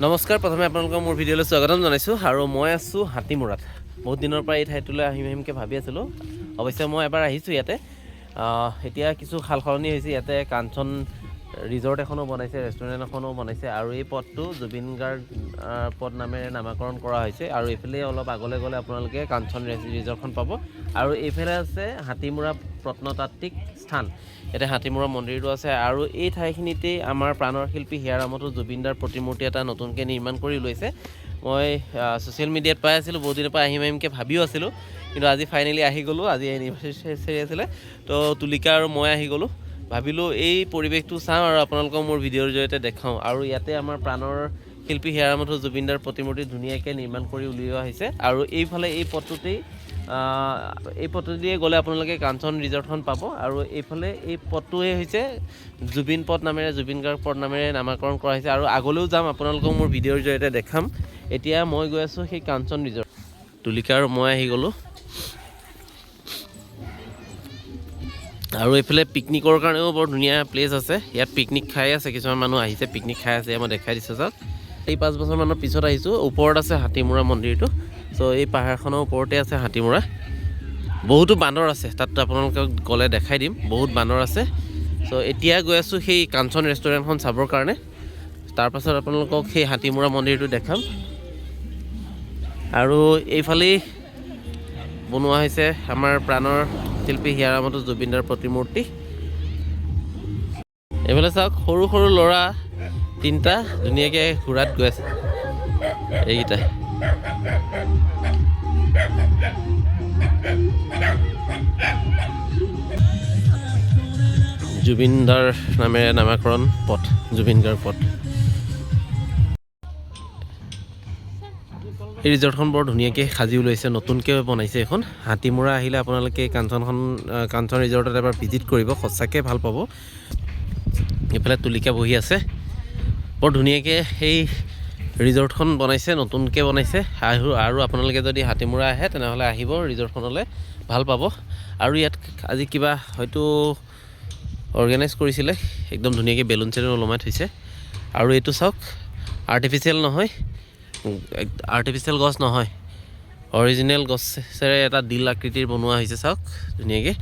নমস্কাৰ প্ৰথমে আপোনালোকক মোৰ ভিডিঅ'লৈ স্বাগতম জনাইছোঁ আৰু মই আছোঁ হাতীমূৰাত। বহুত দিনৰ পৰা এই ঠাইটোলৈ আহিমকৈ ভাবি আছিলোঁ। অৱশ্যে মই এবাৰ আহিছোঁ ইয়াতে। এতিয়া কিছু সাল সলনি হৈছে। ইয়াতে কাঞ্চন ৰিজৰ্ট এখনো বনাইছে, ৰেষ্টুৰেণ্ট এখনো বনাইছে আৰু এই পথটো জুবিন গাৰ্গ পথ নামেৰে নামাকৰণ কৰা হৈছে। আৰু এইফালে অলপ আগলৈ গ'লে আপোনালোকে কাঞ্চন ৰিজৰ্টখন পাব আৰু এইফালে আছে হাতীমূৰা প্ৰত্নতাত্ত্বিক স্থান। ইয়াতে হাতীমূৰা মন্দিৰটো আছে আৰু এই ঠাইখিনিতেই আমাৰ প্ৰাণৰ শিল্পী হিয়াৰ আমঠু জুবিনদাৰ প্ৰতিমূৰ্তি এটা নতুনকৈ নিৰ্মাণ কৰি লৈছে। মই ছ'চিয়েল মিডিয়াত পাই আছিলোঁ, বহুত দিনৰ পৰা আহিমকৈ ভাবিও আছিলোঁ, কিন্তু আজি ফাইনেলি আহি গ'লোঁ। আজি এনিভাৰ্চাৰী আছিলে, তো তুলিকা আৰু মই আহি গ'লোঁ। ভাবিলোঁ এই পৰিৱেশটো চাওঁ আৰু আপোনালোকক মোৰ ভিডিঅ'ৰ জৰিয়তে দেখাওঁ। আৰু ইয়াতে আমাৰ প্ৰাণৰ শিল্পী হিয়াৰ আমঠু জুবিনদাৰ প্ৰতিমূৰ্তি ধুনীয়াকৈ নিৰ্মাণ কৰি উলিওৱা হৈছে। আৰু এইফালে এই পথটোতেই গ'লে আপোনালোকে কাঞ্চন ৰিজৰ্টখন পাব। আৰু এইফালে এই পথটোৱে হৈছে জুবিন পথ নামেৰে, জুবিন গাৰ্গ পথ নামেৰে নামাকৰণ কৰা হৈছে। আৰু আগলৈও যাম, আপোনালোকক মোৰ ভিডিঅ'ৰ জৰিয়তে দেখাম। এতিয়া মই গৈ আছোঁ সেই কাঞ্চন ৰিজৰ্ট। তুলিকা আৰু মই আহি গ'লোঁ। আৰু এইফালে পিকনিকৰ কাৰণেও বৰ ধুনীয়া প্লেচ আছে। ইয়াত পিকনিক খাই আছে, কিছুমান মানুহ আহিছে পিকনিক খাই আছে। মই দেখাই দিছোঁ চাওক। এই 5 বছৰমানৰ পিছত আহিছোঁ। ওপৰত আছে হাতীমূৰা মন্দিৰটো। চ' এই পাহাৰখনৰ ওপৰতে আছে হাতীমূৰা। বহুতো বান্দৰ আছে তাত, আপোনালোকক গ'লে দেখাই দিম। বহুত বান্দৰ আছে। চ' এতিয়া গৈ আছোঁ সেই কাঞ্চন ৰেষ্টুৰেণ্টখন চাবৰ কাৰণে। তাৰপাছত আপোনালোকক সেই হাতীমূৰা মন্দিৰটো দেখাম। আৰু এইফালেই বনোৱা হৈছে আমাৰ প্ৰাণৰ শিল্পী হিয়াৰ আমঠু জুবিনদাৰ প্ৰতিমূৰ্তি। এইফালে চাওক, সৰু সৰু ল'ৰা 3টা ধুনীয়াকৈ ঘোঁৰাত গৈ আছে। এইকেইটা জুবিনদাৰ নামেৰে নামাকৰণ পথ, জুবিন গাৰ্গ পথ। এই ৰিজৰ্টখন বৰ ধুনীয়াকৈ সাজি ওলাইছে, নতুনকৈ বনাইছে এখন। হাতীমূৰা আহিলে আপোনালোকে কাঞ্চন ৰিজৰ্টত এবাৰ ভিজিট কৰিব, সঁচাকৈ ভাল পাব। এইফালে তুলিকা বহি আছে। বৰ ধুনীয়াকৈ সেই ৰিজৰ্টখন বনাইছে, নতুনকৈ বনাইছে। আৰু আপোনালোকে যদি হাতীমূৰা আহে তেনেহ'লে আহিব ৰিজৰ্টখনলৈ, ভাল পাব। আৰু ইয়াত আজি কিবা হয়তো অৰ্গেনাইজ কৰিছিলে, একদম ধুনীয়াকৈ বেলুন চেলুন ওলমাই থৈছে। আৰু এইটো চাওক, আৰ্টিফিচিয়েল গছ নহয়, অৰিজিনেল গছেৰে এটা দিল আকৃতিৰ বনোৱা হৈছে। চাওক ধুনীয়াকৈ,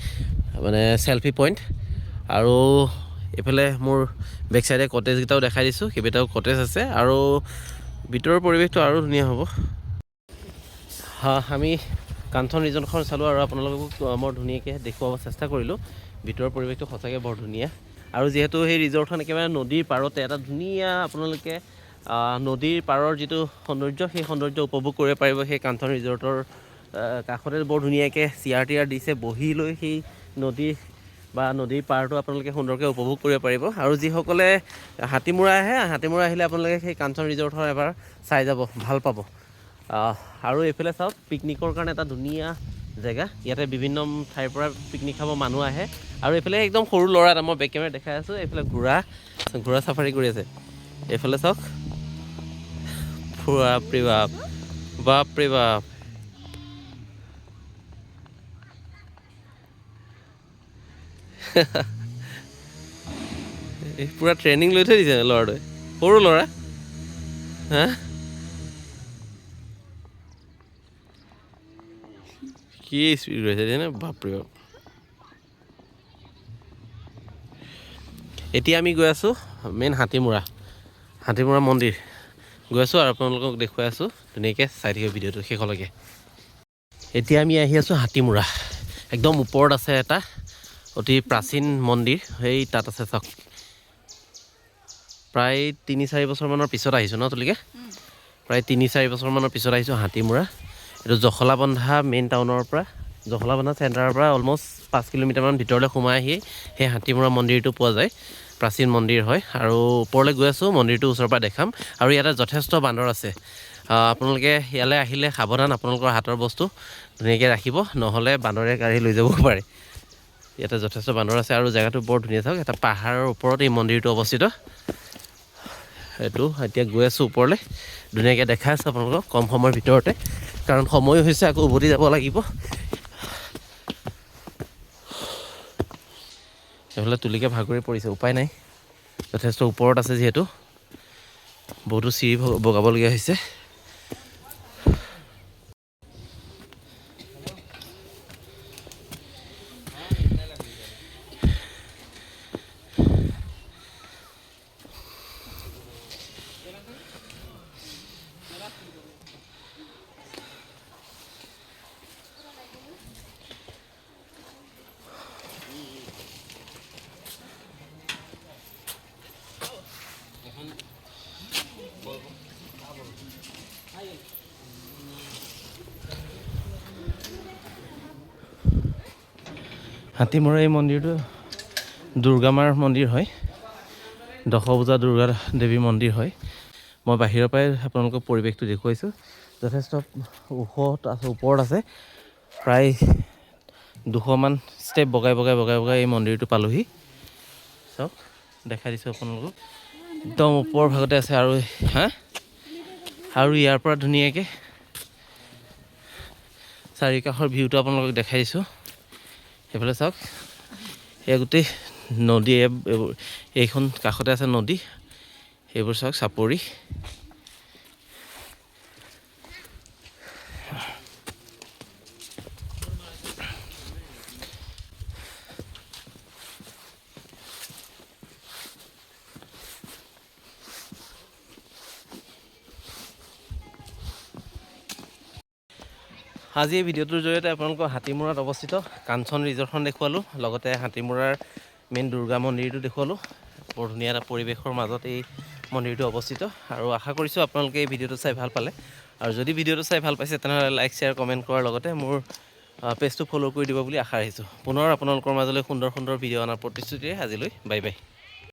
মানে চেল্ফি পইণ্ট। আৰু এইফালে মোৰ বেক চাইডে কটেজকেইটাও দেখাই দিছোঁ, সেইকেইটাও কটেজ আছে। আৰু ভিতৰৰ পৰিৱেশটো আৰু ধুনীয়া হ'ব। আমি কাঞ্চন ৰিজৰ্টখন চালোঁ আৰু আপোনালোকক বৰ ধুনীয়াকৈ দেখুৱাব চেষ্টা কৰিলোঁ। ভিতৰৰ পৰিৱেশটো সঁচাকৈ বৰ ধুনীয়া। আৰু যিহেতু সেই ৰিজৰ্টখন একেবাৰে নদীৰ পাৰতে, এটা ধুনীয়া আপোনালোকে নদীৰ পাৰৰ যিটো সৌন্দৰ্য, সেই সৌন্দৰ্য উপভোগ কৰিব পাৰিব। সেই কাঞ্চন ৰিজৰ্টৰ কাষতে বৰ ধুনীয়াকৈ চেয়াৰ টিয়াৰ দিছে, বহি লৈ সেই নদীৰ পাৰটো আপোনালোকে সুন্দৰকৈ উপভোগ কৰিব পাৰিব। আৰু যিসকলে হাতীমূৰা আহিলে আপোনালোকে সেই কাঞ্চন ৰিজৰ্টখন এবাৰ চাই যাব, ভাল পাব। আৰু এইফালে চাওক, পিকনিকৰ কাৰণে এটা ধুনীয়া জেগা। ইয়াতে বিভিন্ন ঠাইৰ পৰা পিকনিক খাব মানুহ আহে। আৰু এইফালে একদম সৰু ল'ৰা এটা, মই বেক কেমেৰা দেখাই আছোঁ। এইফালে ঘোঁৰা চাফাৰী কৰি আছে। এইফালে চাওক, বাপৰে বাপ, বাপৰে বাপ। পূৰা ট্ৰেইনিং লৈ থৈ দিছে ল'ৰাটোৱে, সৰু ল'ৰা। হা, কি স্পীড গৈছে দেই, বাপৰে বাপ। এতিয়া আমি গৈ আছোঁ মেইন হাতীমূৰা মন্দিৰ গৈ আছোঁ। আৰু আপোনালোকক দেখুৱাই আছোঁ, ধুনীয়াকৈ চাই থাকিব ভিডিঅ'টো শেষলৈকে। এতিয়া আমি আহি আছোঁ হাতীমূৰা। একদম ওপৰত আছে এটা অতি প্ৰাচীন মন্দিৰ, সেই তাত আছে চাওক। প্ৰায় 3-4 বছৰমানৰ পিছত আহিছোঁ ন তুলিকে? প্ৰায় 3-4 বছৰমানৰ পিছত আহিছোঁ হাতীমূৰা। এইটো জখলাবন্ধা মেইন টাউনৰ পৰা, জখলাবন্ধা চেণ্টাৰৰ পৰা অলম'ষ্ট 5 কিলোমিটাৰমান ভিতৰলৈ সোমাই আহি সেই হাতীমূৰা মন্দিৰটো পোৱা যায়। প্ৰাচীন মন্দিৰ হয়। আৰু ওপৰলৈ গৈ আছোঁ, মন্দিৰটো ওচৰৰ পৰা দেখাম। আৰু ইয়াতে যথেষ্ট বান্দৰ আছে। আপোনালোকে ইয়ালৈ আহিলে সাৱধান, আপোনালোকৰ হাতৰ বস্তু ধুনীয়াকৈ ৰাখিব, নহ'লে বান্দৰে কাঢ়ি লৈ যাব পাৰে। ইয়াতে যথেষ্ট বান্দৰ আছে। আৰু জেগাটো বৰ ধুনীয়া। চাওক, এটা পাহাৰৰ ওপৰত এই মন্দিৰটো অৱস্থিত। এতিয়া গৈ আছোঁ ওপৰলৈ, ধুনীয়াকৈ দেখাই আছোঁ আপোনালোকক কম সময়ৰ ভিতৰতে, কাৰণ সময় হৈছে, আকৌ উভতি যাব লাগিব। এইফালে তুলিকে ভাগৰি পৰিছে, উপায় নাই, যথেষ্ট ওপৰত আছে যিহেতু। বহুতো চিৰি বগাবলগীয়া হৈছে। হাতীমূৰা এই মন্দিৰটো দুৰ্গামাৰ মন্দিৰ হয়, দশভুজা দুৰ্গা দেৱী মন্দিৰ হয়। মই বাহিৰৰ পৰাই আপোনালোকক পৰিৱেশটো দেখুৱাইছোঁ। যথেষ্ট ওখ আছে, ওপৰত আছে। প্ৰায় 200মান ষ্টেপ বগাই এই মন্দিৰটো পালোহি। চাওক, দেখাই দিছোঁ আপোনালোকক। একদম ওপৰৰ ভাগতে আছে আৰু ইয়াৰ পৰা ধুনীয়াকৈ চাৰিওকাষৰ ভিউটো আপোনালোকক দেখাই দিছোঁ। সেইফালে চাওক, এয়া গোটেই নদী, এইখন কাষতে আছে নদী। সেইবোৰ চাওক চাপৰি। আজি এই ভিডিঅ'টোৰ জৰিয়তে আপোনালোকক হাতীমূৰাত অৱস্থিত কাঞ্চন ৰিজৰ্টখন দেখুৱালোঁ, লগতে হাতীমূৰাৰ মেইন দুৰ্গা মন্দিৰটো দেখুৱালোঁ। বৰ ধুনীয়া এটা পৰিৱেশৰ মাজত এই মন্দিৰটো অৱস্থিত। আৰু আশা কৰিছোঁ আপোনালোকে এই ভিডিঅ'টো চাই ভাল পালে। আৰু যদি ভিডিঅ'টো চাই ভাল পাইছে তেনেহ'লে লাইক, শ্বেয়াৰ, কমেণ্ট কৰাৰ লগতে মোৰ পেজটো ফ'ল' কৰি দিব বুলি আশা ৰাখিছোঁ। পুনৰ আপোনালোকৰ মাজলৈ সুন্দৰ ভিডিঅ' অনাৰ প্ৰতিশ্ৰুতিৰে আজিলৈ বাই বাই।